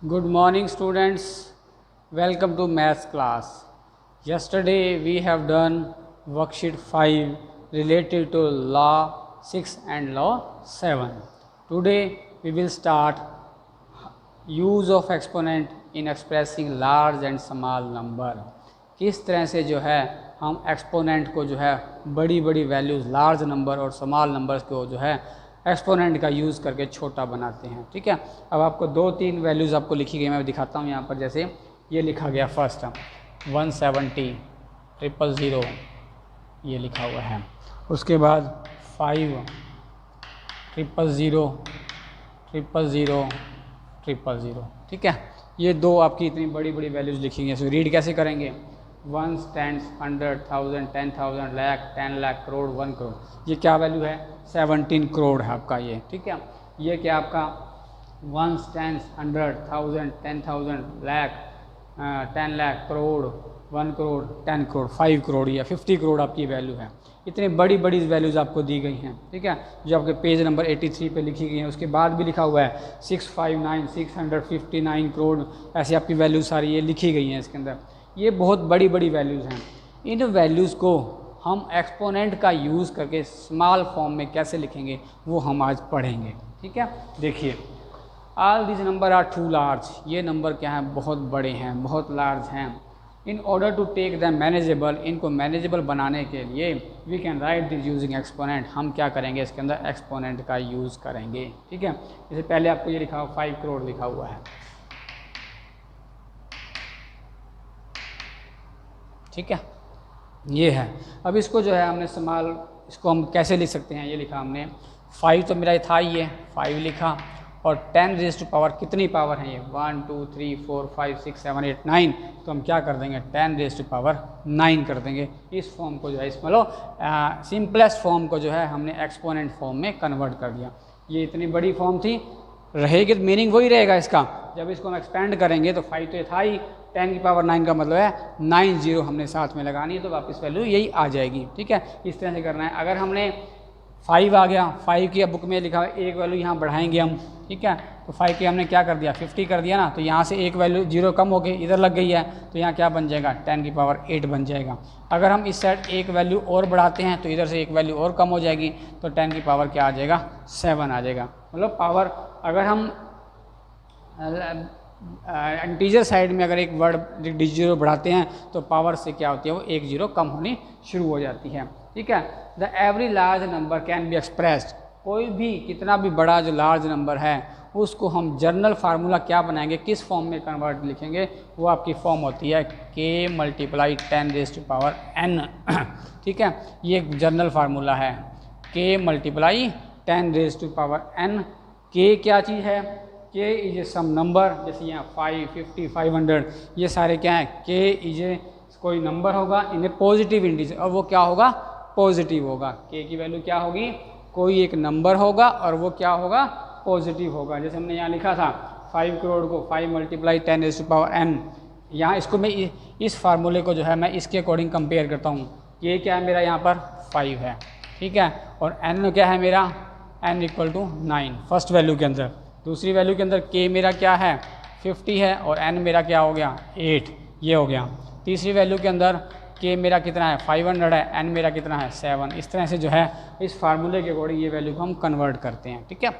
Good morning, students. Welcome to maths class. Yesterday we have done worksheet 5 related to law 6 and law 7. Today we will start use of exponent in expressing large and small number. किस तरह से जो है हम exponent को जो है बड़ी बड़ी वैल्यूज़ लार्ज नंबर और स्मॉल नंबर्स को जो है एक्सपोनेंट का यूज़ करके छोटा बनाते हैं। ठीक है, अब आपको दो तीन वैल्यूज़ आपको लिखी गई, मैं दिखाता हूँ यहाँ पर। जैसे ये लिखा गया फर्स्ट 170 000 ये लिखा हुआ है। उसके बाद 5 000 000। ठीक है, ये दो आपकी इतनी बड़ी बड़ी वैल्यूज़ लिखी गई हैं। इसको रीड कैसे करेंगे? 1 10 100 1000 10,000 लाख 10 लाख करोड़ 1 करोड़। ये क्या वैल्यू है? 17 करोड़ है आपका ये। ठीक है, ये क्या आपका 1 10 100 1000 10,000 लाख 10 लाख करोड़ 1 करोड़ 10 करोड़ 5 करोड़ या 50 करोड़ आपकी वैल्यू है। इतनी बड़ी बड़ी वैल्यूज़ आपको दी गई हैं। ठीक है, जो आपके पेज नंबर 83 पे लिखी गई हैं। उसके बाद भी लिखा हुआ है 659 659 करोड़, ऐसे आपकी वैल्यूज़ सारी ये लिखी गई हैं इसके अंदर। ये बहुत बड़ी बड़ी वैल्यूज़ हैं। इन वैल्यूज़ को हम एक्सपोनेंट का यूज़ करके स्मॉल फॉर्म में कैसे लिखेंगे वो हम आज पढ़ेंगे। ठीक है, देखिए all this number are too large. ये नंबर क्या है? बहुत बड़े हैं, बहुत लार्ज हैं। In order to take them manageable, इनको मैनेजेबल बनाने के लिए we can write this using exponent. हम क्या करेंगे? इसके अंदर एक्सपोनेंट का यूज़ करेंगे। ठीक है, जैसे पहले आपको ये लिखा हुआ 5 करोड़ लिखा हुआ है। ठीक है, ये है। अब इसको जो है हमने स्मॉल, इसको हम कैसे लिख सकते हैं? ये लिखा हमने 5 तो मेरा था, ये 5 लिखा, और 10 रेज़ टू पावर कितनी पावर है ये? 1 2 3 4 5 6 7 8 9। तो हम क्या कर देंगे? 10 रेज़ टू पावर 9 कर देंगे। इस फॉर्म को जो है, इसमें लो सिंपलेस्ट फॉर्म को जो है हमने एक्सपोनेंट फॉर्म में कन्वर्ट कर दिया। ये इतनी बड़ी फॉर्म थी, रहेगी तो मीनिंग वही रहेगा इसका। जब इसको हम एक्सपेंड करेंगे तो 5 तो ये था ही, 10 की पावर 9 का मतलब है 9 0 हमने साथ में लगानी है, तो वापस वैल्यू यही आ जाएगी। ठीक है, इस तरह से करना है। अगर हमने 5 आ गया, 5 की बुक में लिखा हुआ एक वैल्यू यहाँ बढ़ाएंगे हम। ठीक है, तो 5 की हमने क्या कर दिया? 50 कर दिया ना, तो यहाँ से एक वैल्यू 0 कम हो गई, इधर लग गई है, तो यहाँ क्या बन जाएगा? 10 की पावर 8 बन जाएगा। अगर हम इस साइड एक वैल्यू और बढ़ाते हैं तो इधर से एक वैल्यू और कम हो जाएगी, तो 10 की पावर क्या आ जाएगा? 7 आ जाएगा। मतलब पावर, अगर हम इंटीजर साइड में अगर एक वर्ड जीरो बढ़ाते हैं तो पावर से क्या होती है? वो एक जीरो कम होनी शुरू हो जाती है। ठीक है, the every large number can be expressed. कोई भी कितना भी बड़ा जो लार्ज नंबर है उसको हम जर्नल फार्मूला क्या बनाएंगे? किस फॉर्म में कन्वर्ट लिखेंगे? वो आपकी फॉर्म होती है k multiply 10 raise to power n। ठीक है, ये एक जर्नल फार्मूला है, k multiply 10 raise to power n। k क्या चीज़ है? k is a some number. जैसे यहाँ 5 50 500, ये सारे क्या है? k इज ए कोई नंबर होगा इन ए पॉजिटिव इंटीजर, और वो क्या होगा? पॉजिटिव होगा। k की वैल्यू क्या होगी? कोई एक नंबर होगा और वो क्या होगा? पॉजिटिव होगा। जैसे हमने यहाँ लिखा था 5 करोड़ को 5 multiply 10 raise to power n। यहाँ इसको मैं इस फार्मूले को जो है मैं इसके अकॉर्डिंग कंपेयर करता हूँ। k क्या है मेरा? यहाँ पर 5 है। ठीक है, और n क्या है मेरा? n equal to 9 first value के अंदर। दूसरी वैल्यू के अंदर k मेरा क्या है? 50 है, और n मेरा क्या हो गया? 8, ये हो गया। तीसरी वैल्यू के अंदर k मेरा कितना है? 500 है, n मेरा कितना है? 7। इस तरह से जो है इस फार्मूले के अकॉर्डिंग ये वैल्यू को हम कन्वर्ट करते हैं। ठीक है,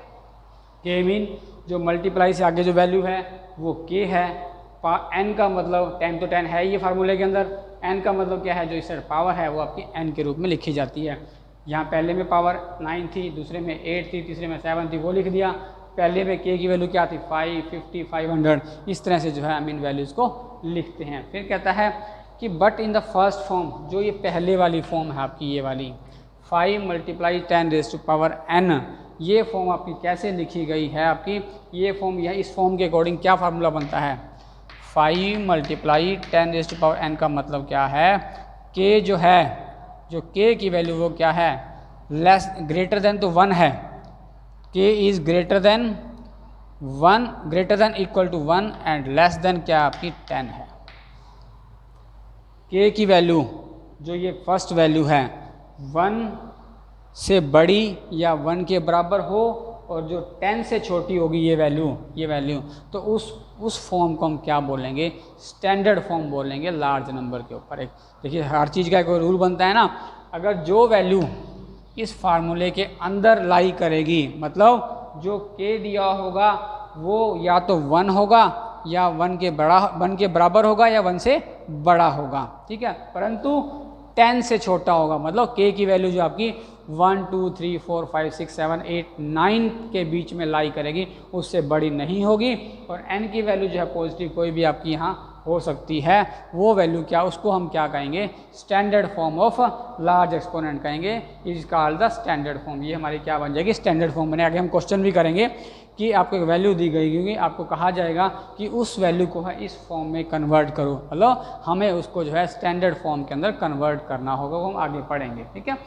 k मीन जो मल्टीप्लाई से आगे जो वैल्यू है वो k है। n का मतलब 10 तो 10 है ये फार्मूले के अंदर। n का मतलब क्या है? जो इस पावर है वो आपकी n के रूप में लिखी जाती है। यहाँ पहले में पावर 9 थी, दूसरे में 8 थी, तीसरे में 7 थी, वो लिख दिया। पहले में k की वैल्यू क्या थी? 5 50 500। इस तरह से जो है हम इन वैल्यूज़ को लिखते हैं। फिर कहता है कि but in the first form, जो ये पहले वाली फॉर्म है आपकी, ये वाली 5 multiply 10 raise to power n, ये फॉर्म आपकी कैसे लिखी गई है? आपकी ये फॉर्म, यह इस फॉर्म के अकॉर्डिंग क्या फार्मूला बनता है? 5 multiply 10 raise to power n का मतलब क्या है? k जो है, जो k की वैल्यू वो क्या है? लेस ग्रेटर देन तो 1 है। k is greater than 1, greater than equal to 1 and less than क्या आपकी 10 है। k की वैल्यू जो ये फर्स्ट वैल्यू है 1 से बड़ी या 1 के बराबर हो और जो 10 से छोटी होगी ये वैल्यू, तो उस फॉर्म को हम क्या बोलेंगे, स्टैंडर्ड फॉर्म बोलेंगे लार्ज नंबर के ऊपर। एक देखिए हर चीज़ का एक रूल बनता है ना, अगर जो वैल्यू इस फार्मूले के अंदर लाई करेगी, मतलब जो k दिया होगा वो या तो 1 होगा या 1 के बराबर होगा या 1 से बड़ा होगा, ठीक है, परंतु 10 से छोटा होगा, मतलब k की वैल्यू जो आपकी 1 2 3 4 5 6 7 8 9 के बीच में लाई करेगी, उससे बड़ी नहीं होगी। और n की वैल्यू जो है पॉजिटिव कोई भी आपकी यहाँ हो सकती है, वो वैल्यू क्या, उसको हम क्या कहेंगे, standard form of large exponent कहेंगे, is called the standard form. ये हमारी क्या बन जाएगी, स्टैंडर्ड फॉर्म बने। आगे हम क्वेश्चन भी करेंगे कि आपको एक वैल्यू दी गई होगी, आपको कहा जाएगा कि उस वैल्यू को है इस फॉर्म में कन्वर्ट करो, मतलब हमें उसको जो है स्टैंडर्ड फॉर्म के अंदर कन्वर्ट करना होगा, वो हम आगे पढ़ेंगे, ठीक है।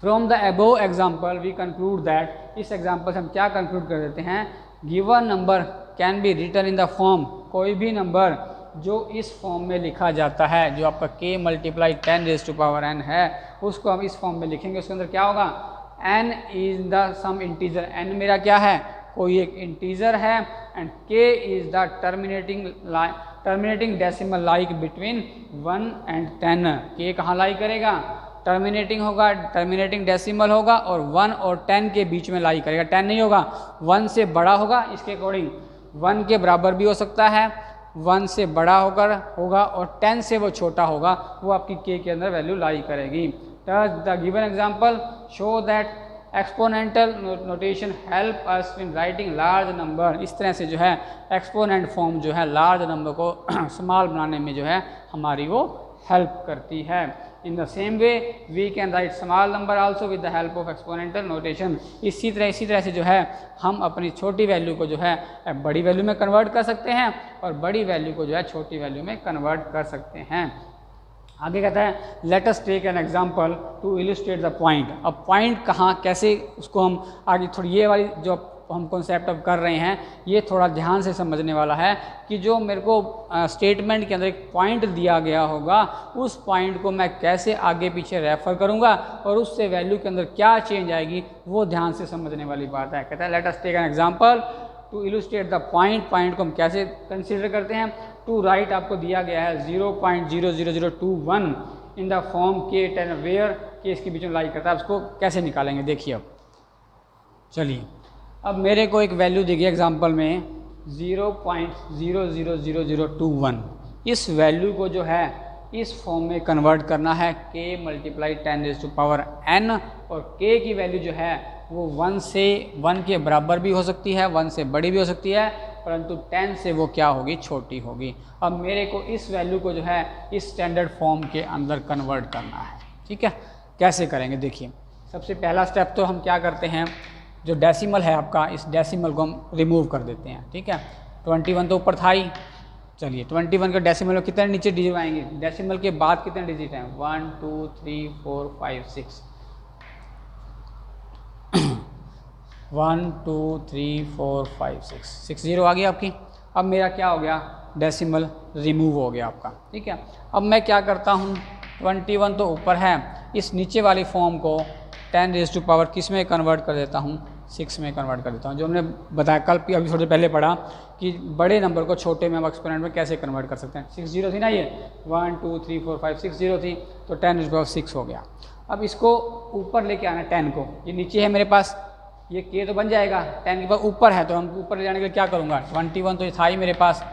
From the above example we conclude that, इस एग्जाम्पल से हम क्या कंक्लूड कर देते हैं, given number can be written in the form, कोई भी नंबर जो इस फॉर्म में लिखा जाता है, जो आपका k मल्टीप्लाई 10⁻n है, उसको हम इस फॉर्म में लिखेंगे। उसके अंदर क्या होगा, n is the some integer, n मेरा क्या है, कोई एक इंटीजर है, and k is the terminating decimal like between 1 and 10। k कहाँ लाई करेगा, टर्मिनेटिंग होगा, टर्मिनेटिंग डेसिमल होगा और 1 और 10 के बीच में लाई करेगा। 10 नहीं होगा, 1 से बड़ा होगा, इसके अकॉर्डिंग 1 के बराबर भी हो सकता है, 1 से बड़ा होगा और 10 से वो छोटा होगा, वो आपकी k के अंदर वैल्यू लाई करेगी। The given example show that exponential notation help us in writing large number. इस तरह से जो है एक्सपोनेंट फॉर्म जो है लार्ज नंबर को स्मॉल बनाने में जो है हमारी वो हेल्प करती है। In the same way we can write small number also with the help of exponential notation. इसी तरह से जो है हम अपनी छोटी वैल्यू को जो है बड़ी वैल्यू में कन्वर्ट कर सकते हैं और बड़ी वैल्यू को जो है छोटी वैल्यू में कन्वर्ट कर सकते हैं। आगे कहता है let us take an example to illustrate the point. अब पॉइंट कहाँ कैसे, उसको हम आगे थोड़ी ये वाली जो हम कॉन्सेप्ट अब कर रहे हैं ये थोड़ा ध्यान से समझने वाला है कि जो मेरे को स्टेटमेंट के अंदर एक पॉइंट दिया गया होगा, उस पॉइंट को मैं कैसे आगे पीछे रेफर करूंगा और उससे वैल्यू के अंदर क्या चेंज आएगी, वो ध्यान से समझने वाली बात है। कहता है let us take an example to illustrate the point. Point को हम कैसे कंसिडर करते हैं, टू राइट आपको दिया गया है 0.00021 इन द फॉर्म के 10 वेयर के इसके बीच में लाई करता है, उसको कैसे निकालेंगे देखिए। अब चलिए, अब मेरे को एक वैल्यू दी गई एग्जांपल में 0.00021। इस वैल्यू को जो है इस फॉर्म में कन्वर्ट करना है k मल्टीप्लाई 10⁻n और k की वैल्यू जो है वो 1 के बराबर भी हो सकती है, 1 से बड़ी भी हो सकती है, परंतु 10 से वो क्या होगी, छोटी होगी। अब मेरे को इस वैल्यू को जो है इस स्टैंडर्ड फॉर्म के अंदर कन्वर्ट करना है, ठीक है। कैसे करेंगे देखिए, सबसे पहला स्टेप तो हम क्या करते हैं, जो डेसिमल है आपका, इस डेसिमल को हम रिमूव कर देते हैं, ठीक है। 21 तो ऊपर था ही, चलिए 21 के डेसिमल में कितने नीचे डिजिट आएंगे, डेसिमल के बाद कितने डिजिट हैं, 1 2 3 4 5 6 1 2 3 4 5 6 0 आ गई आपकी। अब मेरा क्या हो गया, डेसिमल रिमूव हो गया आपका, ठीक है। अब मैं क्या करता हूँ, 21 तो ऊपर है, इस नीचे वाली फॉर्म को 10⁻, किस में कन्वर्ट कर देता हूँ, 6 में कन्वर्ट कर देता हूँ। जो हमने बताया कल अभी थोड़ी पहले पढ़ा कि बड़े नंबर को छोटे में हम एक्सपोनेंट में कैसे कन्वर्ट कर सकते हैं। 6 0 थी ना, ये 1 2 3 4 5 6 0 थी, तो 10⁻6 हो गया। अब इसको ऊपर लेके आना 10 को, ये नीचे है मेरे पास, ये k तो बन जाएगा, 10 के बाद ऊपर है तो हम ऊपर ले जाने के लिए क्या करूँगा, 21 तो ये था ही मेरे पास।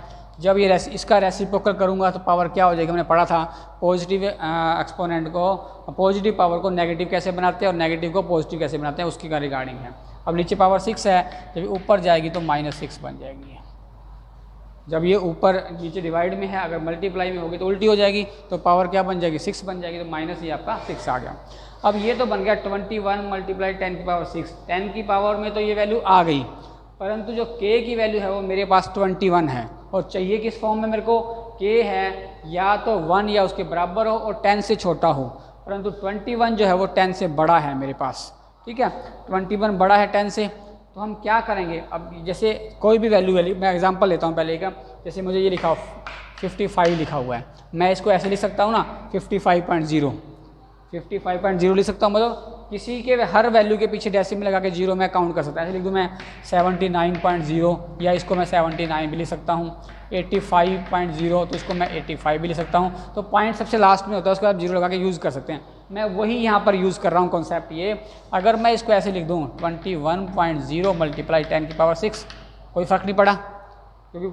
जब ये इसका रेसिप्रोकल करूँगा तो पावर क्या हो जाएगी, हमने पढ़ा था पॉजिटिव एक्सपोनेंट को, पॉजिटिव पावर को नेगेटिव कैसे बनाते हैं और नेगेटिव को पॉजिटिव कैसे बनाते हैं, उसकी रिगार्डिंग है। अब नीचे पावर 6 है, जब ऊपर जाएगी तो -6 बन जाएगी। जब ये ऊपर नीचे डिवाइड में है, अगर मल्टीप्लाई में होगी तो उल्टी हो जाएगी, तो पावर क्या बन जाएगी, 6 बन जाएगी, तो माइनस ये आपका 6 आ गया। अब ये तो बन गया 21 मल्टीप्लाई 10⁻6, 10 की पावर में तो ये वैल्यू आ गई, परंतु जो k की वैल्यू है वो मेरे पास 21 है और चाहिए किस फॉर्म में, मेरे को k है या तो 1 या उसके बराबर हो और 10 से छोटा हो, परंतु 21 जो है वो 10 से बड़ा है मेरे पास, ठीक है। 21 बड़ा है 10 से, तो हम क्या करेंगे, अब जैसे कोई भी वैल्यू मैं एग्जांपल लेता हूँ पहले का, जैसे मुझे ये लिखा 55 लिखा हुआ है, मैं इसको ऐसे लिख सकता हूँ ना 55.0, 55.0 लिख सकता हूँ, मतलब किसी के हर वैल्यू के पीछे डेसिमल लगा के 0 मैं काउंट कर सकता हूँ। ऐसे लिख दूँ मैं 79.0, या इसको मैं 79 भी लिख सकता हूँ। 85.0 तो इसको मैं 85 भी लिख सकता हूँ। तो पॉइंट सबसे लास्ट में होता है, उसके बाद 0 लगा के यूज़ कर सकते हैं। मैं वही यहाँ पर यूज़ कर रहा हूँ कॉन्सेप्ट ये। अगर मैं इसको ऐसे लिख दूँ 21.0 मल्टीप्लाई 10⁶, कोई फ़र्क नहीं पड़ा, क्योंकि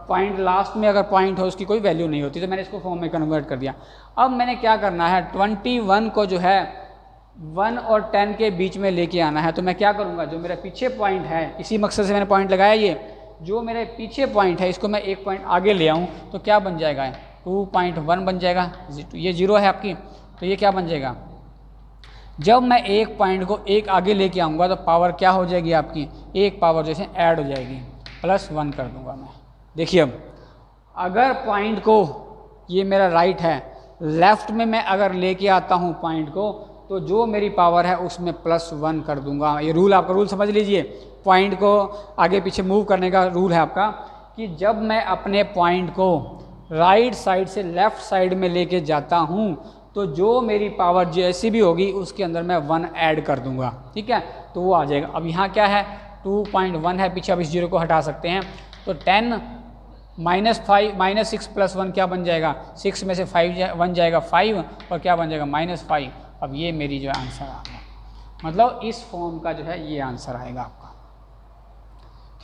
पॉइंट लास्ट में अगर पॉइंट हो उसकी कोई वैल्यू नहीं होती। तो मैंने इसको फॉर्म में कन्वर्ट कर दिया। अब मैंने क्या करना है, 21 को जो है 1 और 10 के बीच में लेके आना है। तो मैं क्या करूँगा, जो मेरा पीछे पॉइंट है, इसी मकसद से मैंने पॉइंट लगाया, ये जो मेरे पीछे पॉइंट है इसको मैं एक पॉइंट आगे ले आऊँ तो क्या बन जाएगा, 2.1 बन जाएगा। ये 0 है आपकी, तो ये क्या बन जाएगा, जब मैं एक पॉइंट को एक आगे लेके आऊँगा तो पावर क्या हो जाएगी आपकी, एक पावर जैसे ऐड हो जाएगी, +1 कर दूंगा मैं। देखिए अब अगर पॉइंट को, ये मेरा राइट है, लेफ्ट में मैं अगर लेके आता हूँ पॉइंट को, तो जो मेरी पावर है उसमें +1 कर दूंगा। ये रूल, आपका रूल समझ लीजिए, पॉइंट को आगे पीछे मूव करने का रूल है आपका, कि जब मैं अपने पॉइंट को राइट साइड से लेफ़्ट साइड में लेके जाता हूँ तो जो मेरी पावर जैसी भी होगी उसके अंदर मैं 1 ऐड कर दूंगा, ठीक है, तो वो आ जाएगा। अब यहाँ क्या है, 2.1 है पीछे, अब इस 0 को हटा सकते हैं, तो 10 -6 + 1 क्या बन जाएगा, 6 में से 5 1 जाएगा 5, और क्या बन जाएगा -5। अब ये मेरी जो आंसर आ गया, मतलब इस फॉर्म का जो है ये आंसर आएगा आपका,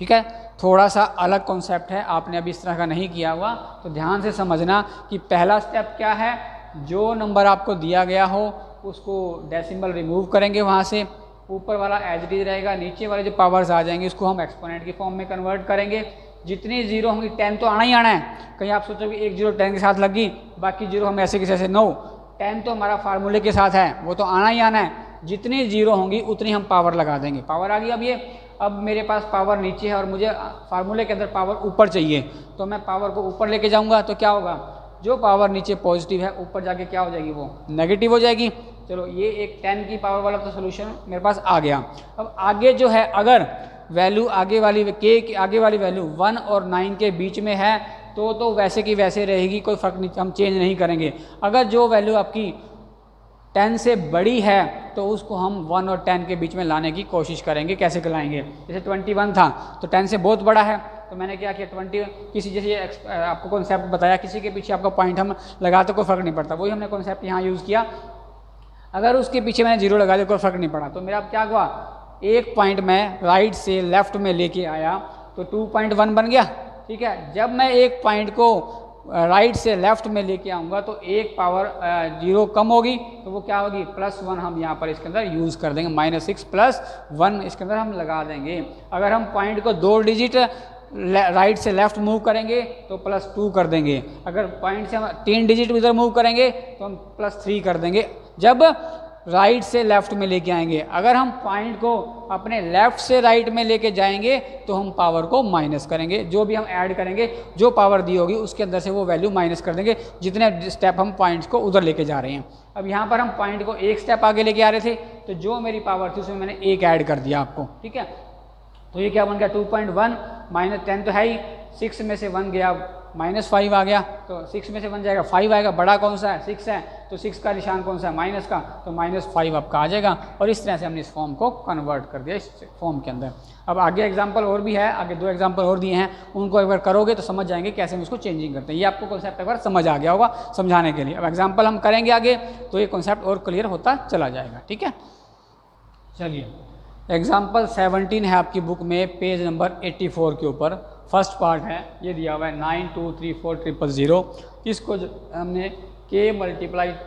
ठीक है। थोड़ा सा अलग कॉन्सेप्ट है, आपने अभी इस तरह का नहीं किया हुआ, तो ध्यान से समझना कि पहला स्टेप क्या है, जो नंबर आपको दिया गया हो उसको डेसिमल रिमूव करेंगे वहाँ से, ऊपर वाला एज इट इज रहेगा, नीचे वाले जो पावर्स आ जाएंगे उसको हम एक्सपोनेंट की फॉर्म में कन्वर्ट करेंगे। जितनी 0 होंगी, 10 तो आना ही आना है, कहीं आप सोचोगे एक 0 10 के साथ लगी, बाकी 0 हम ऐसे कैसे, नो, 10 तो हमारा फार्मूले के साथ है, वो तो आना ही आना है। जितनी 0 होंगी उतनी हम पावर लगा देंगे। पावर आ गई। अब ये, अब मेरे पास पावर नीचे है और मुझे फार्मूले के अंदर पावर ऊपर चाहिए, तो मैं पावर को ऊपर लेके जाऊँगा, तो क्या होगा, जो पावर नीचे पॉजिटिव है ऊपर जाके क्या हो जाएगी, वो नेगेटिव हो जाएगी। चलो, ये एक 10 की पावर वाला तो सोल्यूशन मेरे पास आ गया। अब आगे जो है, अगर वैल्यू आगे वाली के की आगे वाली वैल्यू 1 और 9 के बीच में है तो वैसे की वैसे रहेगी, कोई फ़र्क नहीं, हम चेंज नहीं करेंगे। अगर जो वैल्यू आपकी 10 से बड़ी है तो उसको हम 1 और 10 के बीच में लाने की कोशिश करेंगे। कैसे लाएंगे, जैसे 21 था तो 10 से बहुत बड़ा है, तो मैंने क्या किया, 20 किसी, जैसे आपको कॉन्सेप्ट बताया, किसी के पीछे आपका पॉइंट हम लगाते कोई फ़र्क नहीं पड़ता, वही हमने कॉन्सेप्ट यहाँ यूज़ किया। अगर उसके पीछे मैंने 0 लगा दिया कोई फ़र्क नहीं पड़ा, तो मेरा अब क्या हुआ, एक पॉइंट मैं राइट से लेफ़्ट में लेके आया तो 2.1 बन गया, ठीक है। जब मैं एक पॉइंट को राइट से लेफ़्ट में लेके आऊँगा तो एक पावर 0 कम होगी, तो वो क्या होगी, +1 हम यहाँ पर इसके अंदर यूज़ कर देंगे, -6 + 1 इसके अंदर हम लगा देंगे। अगर हम पॉइंट को 2 डिजिट राइट से लेफ़्ट मूव करेंगे तो +2 कर देंगे। अगर पॉइंट से हम 3 डिजिट इधर मूव करेंगे तो हम +3 कर देंगे, जब राइट से लेफ़्ट में लेके आएंगे। अगर हम पॉइंट को अपने लेफ़्ट से राइट में लेके जाएंगे तो हम पावर को माइनस करेंगे, जो भी हम ऐड करेंगे, जो पावर दी होगी उसके अंदर से वो वैल्यू माइनस कर देंगे, जितने स्टेप हम पॉइंट्स को उधर लेके जा रहे हैं। अब यहाँ पर हम पॉइंट को एक स्टेप आगे लेके आ रहे थे, तो जो मेरी पावर थी उसमें मैंने एक ऐड कर दिया आपको, ठीक है। तो ये क्या बन गया, 2.1 -10 तो है ही, 6 में से 1 गया, -5 आ गया, तो 6 में से 1 जाएगा, 5 आएगा, बड़ा कौन सा है, 6 है, तो 6 का निशान कौन सा है, माइनस का, तो -5 आपका आ जाएगा। और इस तरह से हमने इस फॉर्म को कन्वर्ट कर दिया इस फॉर्म के अंदर। अब आगे एग्जांपल और भी है, आगे 2 एग्जांपल और दिए हैं, उनको एक बार करोगे तो समझ जाएंगे कैसे हम इसको चेंजिंग करते हैं। ये आपको कॉन्सेप्ट एक बार समझ आ गया होगा समझाने के लिए। अब एग्जाम्पल हम करेंगे आगे तो ये कॉन्सेप्ट और क्लियर होता चला जाएगा, ठीक है। चलिए, एग्जाम्पल 17 है आपकी बुक में, पेज नंबर 84 के ऊपर, फर्स्ट पार्ट है, ये दिया हुआ है 9234000। इसको हमने k ×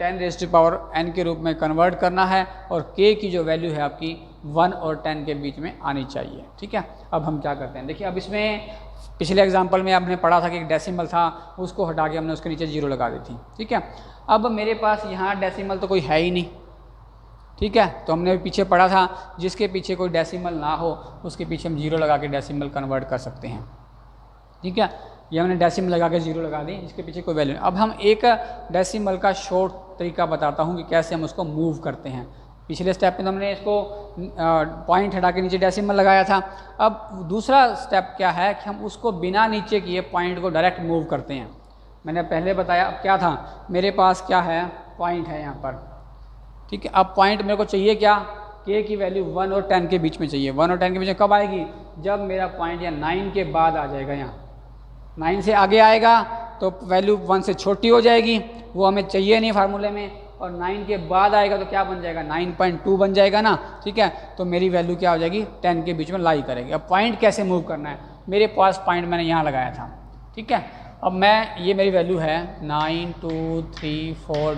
10⁻n के रूप में कन्वर्ट करना है, और k की जो वैल्यू है आपकी 1 और 10 के बीच में आनी चाहिए, ठीक है। अब हम क्या करते हैं, देखिए, अब इसमें पिछले एग्जाम्पल में आपने पढ़ा था कि एक डेसिमल था, उसको हटा के हमने उसके नीचे 0 लगा दी थी, ठीक है। अब मेरे पास यहाँ डेसिमल तो कोई है ही नहीं, ठीक है, तो हमने पीछे पढ़ा था जिसके पीछे कोई डेसिमल ना हो उसके पीछे हम 0 लगा के डेसिमल कन्वर्ट कर सकते हैं, ठीक है। ये हमने डेसिमल लगा के 0 लगा दी, इसके पीछे कोई वैल्यू नहीं। अब हम एक डेसिमल का शॉर्ट तरीका बताता हूँ कि कैसे हम उसको मूव करते हैं। पिछले स्टेप में तो हमने इसको पॉइंट हटा के नीचे डेसिमल लगाया था। अब दूसरा स्टेप क्या है कि हम उसको बिना नीचे किए पॉइंट को डायरेक्ट मूव करते हैं। मैंने पहले बताया, अब क्या था, मेरे पास क्या है, पॉइंट है यहाँ पर, ठीक है। अब पॉइंट मेरे को चाहिए क्या, k की वैल्यू 1 और 10 के बीच में चाहिए। 1 और 10 के बीच में कब आएगी, जब मेरा पॉइंट या 9 के बाद आ जाएगा। यहाँ 9 से आगे आएगा तो वैल्यू 1 से छोटी हो जाएगी, वो हमें चाहिए नहीं फार्मूले में। और 9 के बाद आएगा तो क्या बन जाएगा, 9.2 बन जाएगा ना, ठीक है। तो मेरी वैल्यू क्या हो जाएगी, 10 के बीच में लाई करेगी। अब पॉइंट कैसे मूव करना है, मेरे पास पॉइंट मैंने यहाँ लगाया था, ठीक है। अब मैं, ये मेरी वैल्यू है 9 2 3 4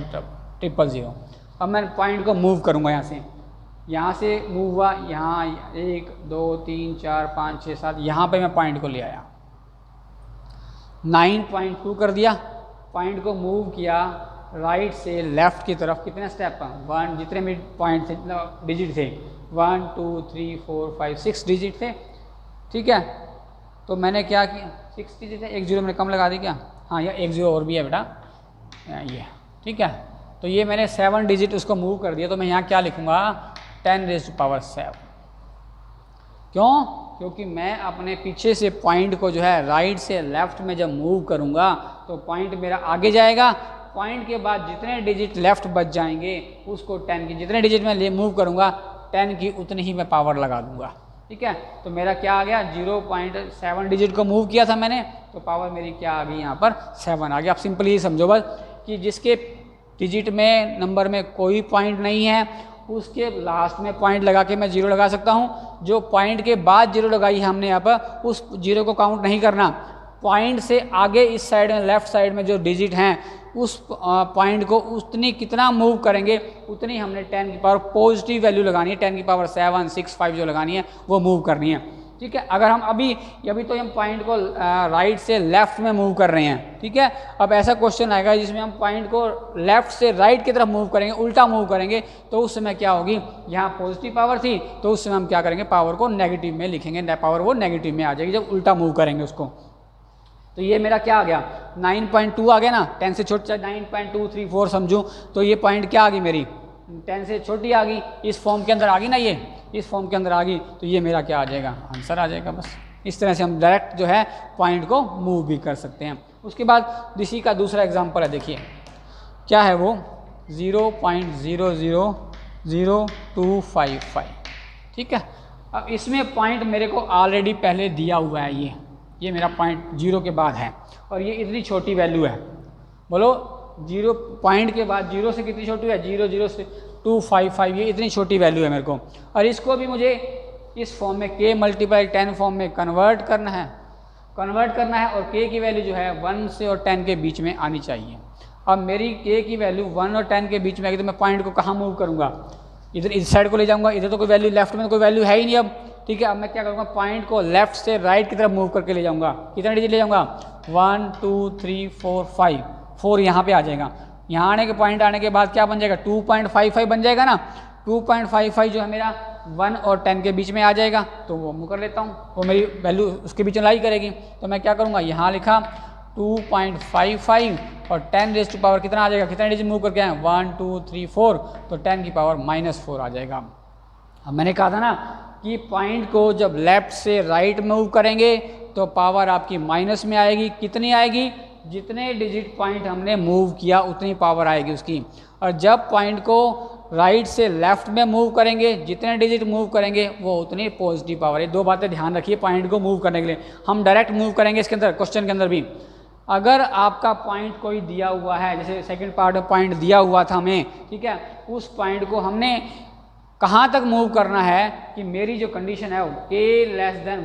0 0। अब मैं पॉइंट को मूव करूँगा यहाँ से मूव हुआ, यहाँ 1 2 3 4 5 6 7, यहाँ पे मैं पॉइंट को ले आया, 9.2 कर दिया। पॉइंट को मूव किया राइट से लेफ्ट की तरफ, कितने स्टेप पर, 1, जितने भी पॉइंट थे डिजिट थे, 1 2 3 4 5 6 डिजिट थे, ठीक है। तो मैंने क्या किया, 6 डिजिट है, 1 0 मैंने कम लगा दी क्या, हाँ ये 1 0 और भी है बेटा ये, ठीक है। तो ये मैंने 7 डिजिट उसको मूव कर दिया। तो मैं यहाँ क्या लिखूँगा, 10⁻⁷। क्यों, क्योंकि मैं अपने पीछे से पॉइंट को जो है राइट से लेफ्ट में जब मूव करूँगा तो पॉइंट मेरा आगे जाएगा। पॉइंट के बाद जितने डिजिट लेफ्ट बच जाएंगे उसको 10 की, जितने डिजिट मैं मूव करूँगा 10 की उतनी ही मैं पावर लगा दूँगा, ठीक है। तो मेरा क्या आ गया, 0.7 डिजिट को मूव किया था मैंने, तो पावर मेरी क्या आ गई यहाँ पर 7 आ गया। आप सिंपली ये समझो बस कि जिसके डिजिट में नंबर में कोई पॉइंट नहीं है उसके लास्ट में पॉइंट लगा के मैं 0 लगा सकता हूँ। जो पॉइंट के बाद 0 लगाई है हमने यहाँ पर, उस 0 को काउंट नहीं करना। पॉइंट से आगे इस साइड में लेफ्ट साइड में जो डिजिट हैं उस पॉइंट को उतनी कितना मूव करेंगे उतनी हमने 10 की पावर पॉजिटिव वैल्यू लगानी है, 10 की पावर 7 6 5 जो लगानी है वो मूव करनी है, ठीक है। अगर हम अभी तो हम पॉइंट को राइट से लेफ्ट में मूव कर रहे हैं, ठीक है। अब ऐसा क्वेश्चन आएगा जिसमें हम पॉइंट को लेफ्ट से राइट की तरफ मूव करेंगे, उल्टा मूव करेंगे, तो उस समय क्या होगी, यहाँ पॉजिटिव पावर थी तो उस समय हम क्या करेंगे, पावर को नेगेटिव में लिखेंगे, पावर वो नेगेटिव में आ जाएगी जब उल्टा मूव करेंगे उसको। तो ये मेरा क्या आ गया, 9.2 आ गया ना, 10 से छोटा 9.234 समझूं, तो ये पॉइंट क्या आ गई मेरी, 10 से छोटी आ गई, इस फॉर्म के अंदर आ गई ना, ये इस फॉर्म के अंदर आ गई, तो ये मेरा क्या आ जाएगा, आंसर आ जाएगा। बस इस तरह से हम डायरेक्ट जो है पॉइंट को मूव भी कर सकते हैं। उसके बाद इसी का दूसरा एग्जांपल है, देखिए क्या है वो, 0.000255, ठीक है। अब इसमें पॉइंट मेरे को ऑलरेडी पहले दिया हुआ है, ये मेरा पॉइंट 0 के बाद है और ये इतनी छोटी वैल्यू है, बोलो 0 पॉइंट के बाद 0 से कितनी छोटी है, 0.0255, ये इतनी छोटी वैल्यू है मेरे को। और इसको भी मुझे इस फॉर्म में k × 10 फॉर्म में कन्वर्ट करना है और k की वैल्यू जो है 1 से और 10 के बीच में आनी चाहिए। अब मेरी k की वैल्यू 1 और 10 के बीच में आएगी तो मैं पॉइंट को कहाँ मूव करूँगा, इधर इस साइड को ले जाऊँगा, इधर तो कोई वैल्यू, लेफ्ट में तो कोई वैल्यू है ही नहीं अब, ठीक है। अब मैं क्या करूँगा, पॉइंट को लेफ्ट से राइट की तरफ मूव करके ले जाऊँगा, कितना डिजिट ले जाऊँगा, 1 2 3 4 5, 4 यहाँ पे आ जाएगा। यहाँ आने के पॉइंट आने के बाद क्या बन जाएगा, 2.55 बन जाएगा ना, 2.55 जो है मेरा 1 और 10 के बीच में आ जाएगा, तो वो मूव कर लेता हूँ, वो मेरी वैल्यू उसके बीच में लाई करेगी। तो मैं क्या करूँगा, यहाँ लिखा 2.55 और 10⁻⁴ कितना आ जाएगा, कितना डिजिट मूव करके आए, 1 2 3 4, तो 10 की पावर -4 आ जाएगा। अब मैंने कहा था ना कि पॉइंट को जब लेफ्ट से राइट मूव करेंगे तो पावर आपकी माइनस में आएगी, कितनी आएगी, जितने डिजिट पॉइंट हमने मूव किया उतनी पावर आएगी उसकी। और जब पॉइंट को राइट से लेफ्ट में मूव करेंगे, जितने डिजिट मूव करेंगे वो उतनी पॉजिटिव पावर है। दो बातें ध्यान रखिए पॉइंट को मूव करने के लिए। हम डायरेक्ट मूव करेंगे इसके अंदर, क्वेश्चन के अंदर भी अगर आपका पॉइंट कोई दिया हुआ है, जैसे सेकंड पार्ट में पॉइंट दिया हुआ था हमें, ठीक है, उस पॉइंट को हमने कहाँ तक मूव करना है कि मेरी जो कंडीशन है k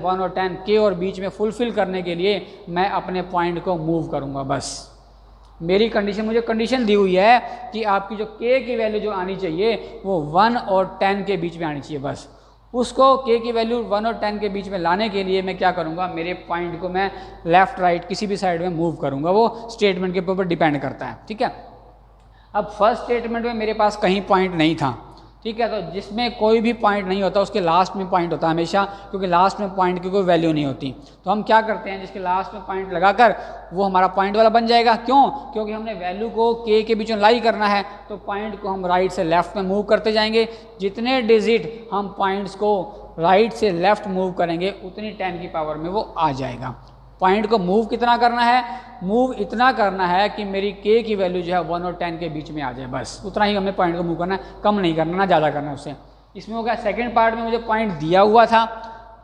< 1 और 10, k और बीच में फुलफिल करने के लिए मैं अपने पॉइंट को मूव करूँगा। बस मेरी कंडीशन, मुझे कंडीशन दी हुई है कि आपकी जो k की वैल्यू जो आनी चाहिए वो 1 और 10 के बीच में आनी चाहिए। बस उसको k की वैल्यू 1 और 10 के बीच में लाने के लिए मैं क्या करूँगा, मेरे पॉइंट को मैं लेफ़्ट राइट किसी भी साइड में मूव करूँगा। वो स्टेटमेंट के ऊपर डिपेंड करता है, ठीक है। अब फर्स्ट स्टेटमेंट में मेरे पास कहीं पॉइंट नहीं था, ठीक है, तो जिसमें कोई भी पॉइंट नहीं होता उसके लास्ट में पॉइंट होता है हमेशा, क्योंकि लास्ट में पॉइंट की कोई वैल्यू नहीं होती। तो हम क्या करते हैं, जिसके लास्ट में पॉइंट लगाकर वो हमारा पॉइंट वाला बन जाएगा। क्यों? क्योंकि हमने वैल्यू को k के बीच में लाई करना है, तो पॉइंट को हम राइट से लेफ्ट में मूव करते जाएंगे। जितने डिजिट हम पॉइंट्स को राइट से लेफ्ट मूव करेंगे उतनी 10 की पावर में वो आ जाएगा। पॉइंट को मूव कितना करना है, मूव इतना करना है कि मेरी k की वैल्यू जो है 1 और 10 के बीच में आ जाए, बस उतना ही हमें पॉइंट को मूव करना है, कम नहीं करना, ना ज़्यादा करना है उससे। इसमें हो गया सेकंड पार्ट में मुझे पॉइंट दिया हुआ था,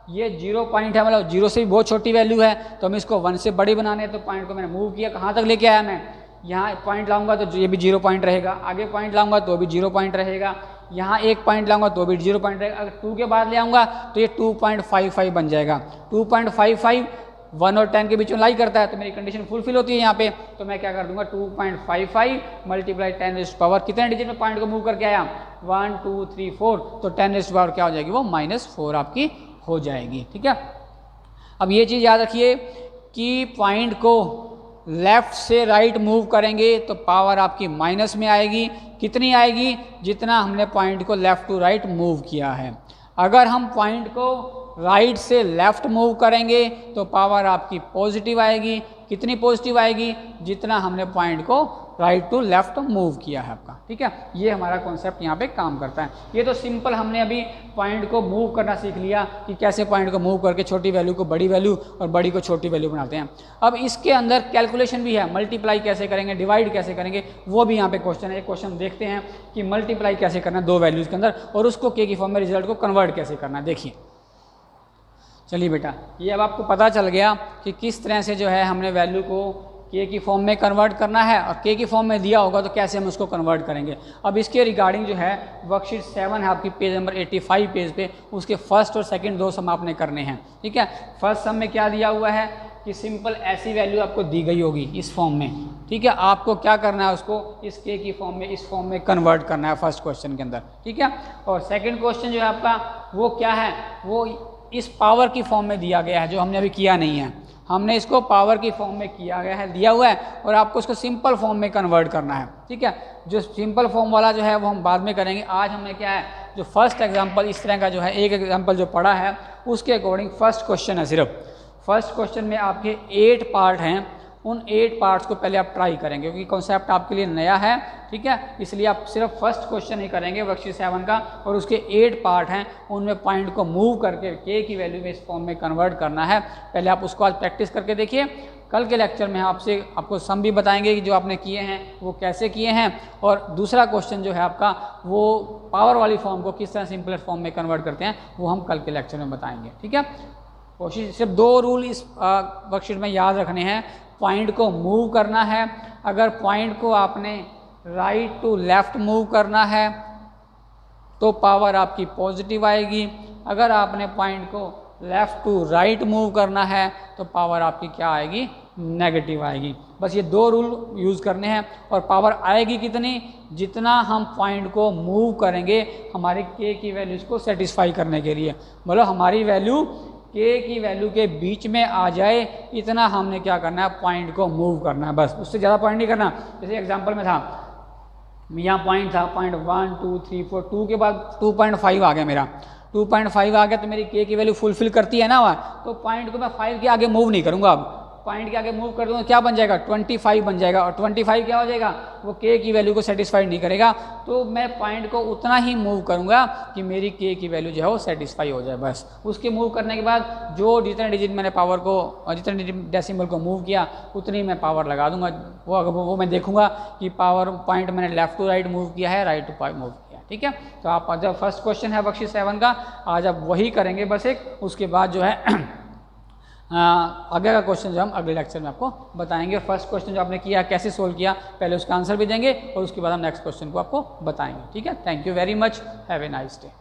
ये 0 पॉइंट है, मतलब 0 से भी बहुत छोटी वैल्यू है, तो हम इसको 1 से बड़ी बनाने हैं, तो पॉइंट को मैंने मूव किया, कहाँ तक लेके आया मैं, यहाँ पॉइंट लाऊंगा तो ये भी 0 पॉइंट रहेगा, आगे पॉइंट लाऊंगा तो भी 0 पॉइंट रहेगा, यहाँ एक पॉइंट लाऊंगा तो भी 0 पॉइंट रहेगा, अगर 2 के बाद ले आऊँगा तो ये 2.55 बन जाएगा। 2.55 1 और 10 के बीच में लाई करता है, तो मेरी कंडीशन फुलफिल होती है यहाँ पे, तो मैं क्या कर दूंगा 2.55 मल्टीप्लाई 10⁻, कितने डिजिट में पॉइंट को मूव करके आया 1 2 3 4, तो 10⁻ क्या हो जाएगी वो -4 आपकी हो जाएगी। ठीक है, अब ये चीज़ याद रखिए कि पॉइंट को लेफ्ट से राइट मूव करेंगे तो पावर आपकी माइनस में आएगी, कितनी आएगी, जितना हमने पॉइंट को लेफ्ट टू राइट मूव किया है। अगर हम पॉइंट को राइट से लेफ्ट मूव करेंगे तो पावर आपकी पॉजिटिव आएगी, कितनी पॉजिटिव आएगी, जितना हमने पॉइंट को राइट टू लेफ्ट मूव किया है आपका। ठीक है, ये हमारा कॉन्सेप्ट यहाँ पे काम करता है। ये तो सिंपल हमने अभी पॉइंट को मूव करना सीख लिया कि कैसे पॉइंट को मूव करके छोटी वैल्यू को बड़ी वैल्यू और बड़ी को छोटी वैल्यू बनाते हैं। अब इसके अंदर कैलकुलेशन भी है, मल्टीप्लाई कैसे करेंगे, डिवाइड कैसे करेंगे, वो भी यहाँ पे क्वेश्चन है। एक क्वेश्चन देखते हैं कि मल्टीप्लाई कैसे करना है 2 वैल्यूज़ के अंदर और उसको के की फॉर्म में रिजल्ट को कन्वर्ट कैसे करना है। देखिए, चलिए बेटा, ये अब आपको पता चल गया कि किस तरह से जो है हमने वैल्यू को के की फॉर्म में कन्वर्ट करना है, और के की फॉर्म में दिया होगा तो कैसे हम उसको कन्वर्ट करेंगे। अब इसके रिगार्डिंग जो है वर्कशीट 7 है आपकी पेज नंबर 85 पेज पे, उसके फर्स्ट और सेकंड 2 सम आपने करने हैं। ठीक है, फर्स्ट सम में क्या दिया हुआ है कि सिंपल ऐसी वैल्यू आपको दी गई होगी इस फॉर्म में। ठीक है, आपको क्या करना है, उसको इस के की फॉर्म में इस फॉर्म में कन्वर्ट करना है फर्स्ट क्वेश्चन के अंदर। ठीक है, और सेकेंड क्वेश्चन जो है आपका वो क्या है, वो इस पावर की फॉर्म में दिया गया है, जो हमने अभी किया नहीं है, हमने इसको पावर की फॉर्म में किया गया है, दिया हुआ है, और आपको इसको सिंपल फॉर्म में कन्वर्ट करना है। ठीक है, जो सिंपल फॉर्म वाला जो है वो हम बाद में करेंगे। आज हमने क्या है, जो फर्स्ट एग्जांपल इस तरह का जो है एक एग्जांपल जो पढ़ा है उसके अकॉर्डिंग फर्स्ट क्वेश्चन है। सिर्फ फर्स्ट क्वेश्चन में आपके 8 पार्ट हैं, उन 8 पार्ट्स को पहले आप ट्राई करेंगे क्योंकि कॉन्सेप्ट आपके लिए नया है। ठीक है, इसलिए आप सिर्फ फर्स्ट क्वेश्चन ही करेंगे वर्कशीट 7 का, और उसके 8 पार्ट हैं, उनमें पॉइंट को मूव करके के की वैल्यू में इस फॉर्म में कन्वर्ट करना है। पहले आप उसको आज प्रैक्टिस करके देखिए। कल के लेक्चर में आपको सम भी बताएंगे कि जो आपने किए हैं वो कैसे किए हैं, और दूसरा क्वेश्चन जो है आपका वो पावर वाली फॉर्म को किस तरह सिंपल फॉर्म में कन्वर्ट करते हैं वो हम कल के लेक्चर में बताएंगे। ठीक है, कोशिश सिर्फ 2 रूल इस वर्कशीट में याद रखने हैं। पॉइंट को मूव करना है, अगर पॉइंट को आपने राइट टू लेफ्ट मूव करना है तो पावर आपकी पॉजिटिव आएगी, अगर आपने पॉइंट को लेफ्ट टू राइट मूव करना है तो पावर आपकी क्या आएगी, नेगेटिव आएगी। बस ये 2 रूल यूज़ करने हैं, और पावर आएगी कितनी, जितना हम पॉइंट को मूव करेंगे हमारी के की वैल्यूज़ को सेटिस्फाई करने के लिए, मतलब हमारी वैल्यू के की वैल्यू के बीच में आ जाए, इतना हमने क्या करना है, पॉइंट को मूव करना है, बस उससे ज़्यादा पॉइंट नहीं करना। जैसे एग्जांपल में था, यहाँ पॉइंट था, पॉइंट 1 2 3 4, 2 के बाद 2.5 आ गया, मेरा 2.5 आ गया तो मेरी के की वैल्यू फुलफिल करती है ना वह, तो पॉइंट को मैं 5 के आगे मूव नहीं करूँगा। अब पॉइंट के आगे मूव कर दूँगा क्या बन जाएगा, 25 बन जाएगा, और 25 क्या हो जाएगा, वो के की वैल्यू को सेटिस्फाई नहीं करेगा, तो मैं पॉइंट को उतना ही मूव करूँगा कि मेरी के की वैल्यू जो है वो सेटिस्फाई हो जाए। बस उसके मूव करने के बाद जो जितने डिजिट मैंने पावर को और जितने डेसिमल को मूव किया उतनी मैं पावर लगा दूंगा। वो मैं देखूँगा कि पावर पॉइंट मैंने लेफ्ट टू राइट मूव किया है, राइट टू पॉइंट मूव किया। ठीक है, तो आप जब फर्स्ट क्वेश्चन है वर्कशीट 7 का, आज आप वही करेंगे बस एक, उसके बाद जो है आगे का क्वेश्चन जो हम अगले लेक्चर में आपको बताएंगे। फर्स्ट क्वेश्चन जो आपने किया कैसे सोल्व किया, पहले उसका आंसर भी देंगे और उसके बाद हम नेक्स्ट क्वेश्चन को आपको बताएंगे। ठीक है, thank you very much, have a nice day.